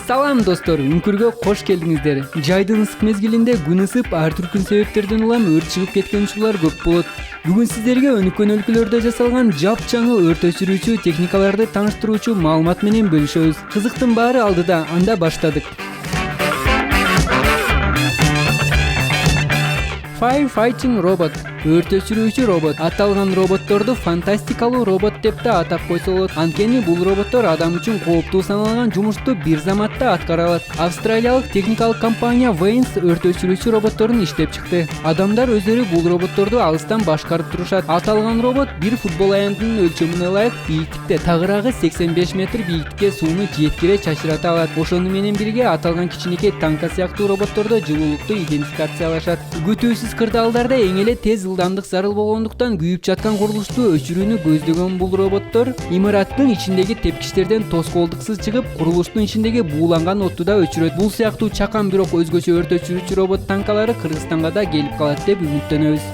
Салам достор, үңкүргө кош келдиңиздер. Жайдын ысык мезгилинде күн ысып, ар түркүн себептерден улам өрт чыгып кеткен учурлар көп болот. Бүгүн сиздерге өнүккөн өлкөлөрдө жасалган жапчаңы өрт өчүрүүчү техникаларды тааныштыруучу маалымат менен бөлүшөбүз. Кызыктын баары алдыда, анда баштадык. Firefighting robot, өрт өчүрүүчү робот. Аталган роботторду фантастикалуу робот деп да атап койсо болот. Анткени бул роботтор адам үчүн кооптуу саналган жумушту бир заматта аткара алат. Австралиялык техникалык компания Vanes өрт өчүрүүчү роботторун иштеп чыкты. Адамдар өздөрү бул роботторду алыстан башкарып турушат. Аталган робот бир футбол аянтынын өлчөмүнө ылайык бийиктикте, тагыраагы 85 метр бийиктикке сууну жеткире чачырата алат. Ошону менен бирге аталган кичинекей танка сыяктуу роботтордо жылуулукту идентификациялашат. Күтүүсүз кырдаалдарда эң эле тез ылдамдык зарыл болгондуктан күйүп жаткан курулушту өчүрүүнү көздөгөн бул роботтор имараттын ичиндеги тепкичтерден тоскоолдуксуз чыгып, курулуштун ичиндеги бууланган отту да өчүрөт. Бул сыяктуу чакан бирок өзгөчө өрт өчүрүүчү робот танкалары Кыргызстанга да келип калат деп үмүттөнөбүз.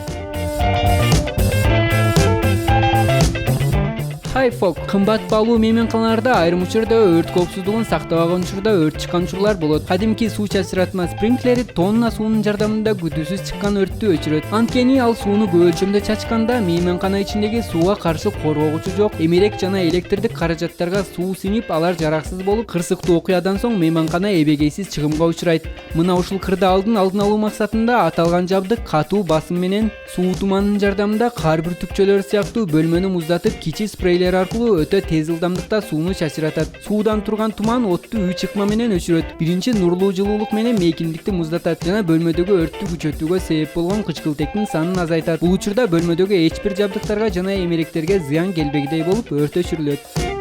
Хайфок кымбат баалуу мейманканаларда айрым учурда өрт коопсуздугун сактабаган учурда өрт чыккан учурлар болот. Кадимки суу чачыратма спринклери тонна суунун жардамында күтүүсүз чыккан өрттү өчүрөт. Анткени ал сууну көп өлчөмдө чачканда мейманкана ичиндеги сууга каршы коргогучу жок. Эмерек жана электрдик каражаттарга суу сиңип, алар жараксыз болуп, кырсыктуу окуядан соң мейманкана эбегейсиз чыгымга учурайт. Мына ушул кырдаалдын алдын алуу максатында аталган жабдык катуу басым менен суу туманынын жардамында кар бүртүкчөлөр сыяктуу бөлмөнү муздатып, кичи спрейлер аркылуу өтө тез ылдамдыкта сууну чачыратат. Суудан турган туман отту үй чыкма менен өчүрөт. Биринчи нурлуу жылуулук менен мейкиндикти муздатат жана бөлмөдөгү өрттү күчөтүүгө себеп болгон кычкылтектин санын азайтат. Бул учурда бөлмөдөгү эч бир жабдыктарга жана эмеректерге зыян келбегидей болуп, өрт өчүрүлөт.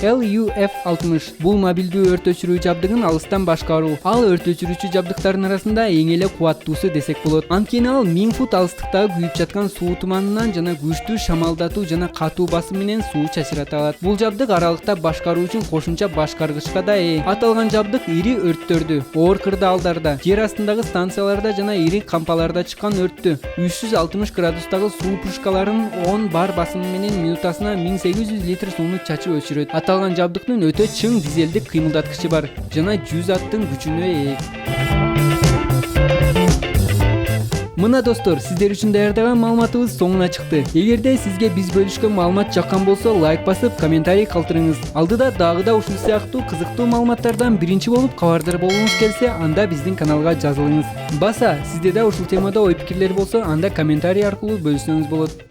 LUF-60 бул мобилдүү өрт өчүрүү жабдыгын алыстан башкаруу. Ал өрт өчүрүүчү жабдыктардын арасында эң эле кубаттуусу десек болот. Анткени ал 1000 фут алыстыктагы күйүп жаткан суу туманынан жана күчтүү шамалдатуу жана катуу басым менен суу чачырата алат. Бул жабдык аралыкта башкаруу үчүн кошумча башкаргычка да ээ. Аталган жабдык ири өрттөрдү, оор кырдаалдарда, жер астындагы станцияларда жана ири кампаларда чыккан өрттү 360 градустагы суу пушкаларын 10 бар басымы менен минутасына 1800 литр сууну чачып өчүрөт. Аталган жабдыктын өтө чың дизелдик кыймылдаткычы бар жана 100 аттын күчүнө ээ. Мына достор, сиздер үчүн даярдаган маалыматыбыз соңуна чыкты. Эгерде сизге биз бөлүшкөн маалымат жаккан болсо, лайк басып, комментарий калтырыңыз. Алдыда дагы да ушул сыяктуу кызыктуу маалыматтардан биринчи болуп кабардар болгуңуз келсе, анда биздин каналга жазылыңыз. Баса, сизде да ушул темада ой пикирлер болсо, анда комментарий аркылуу бөлүшсөңүз болот.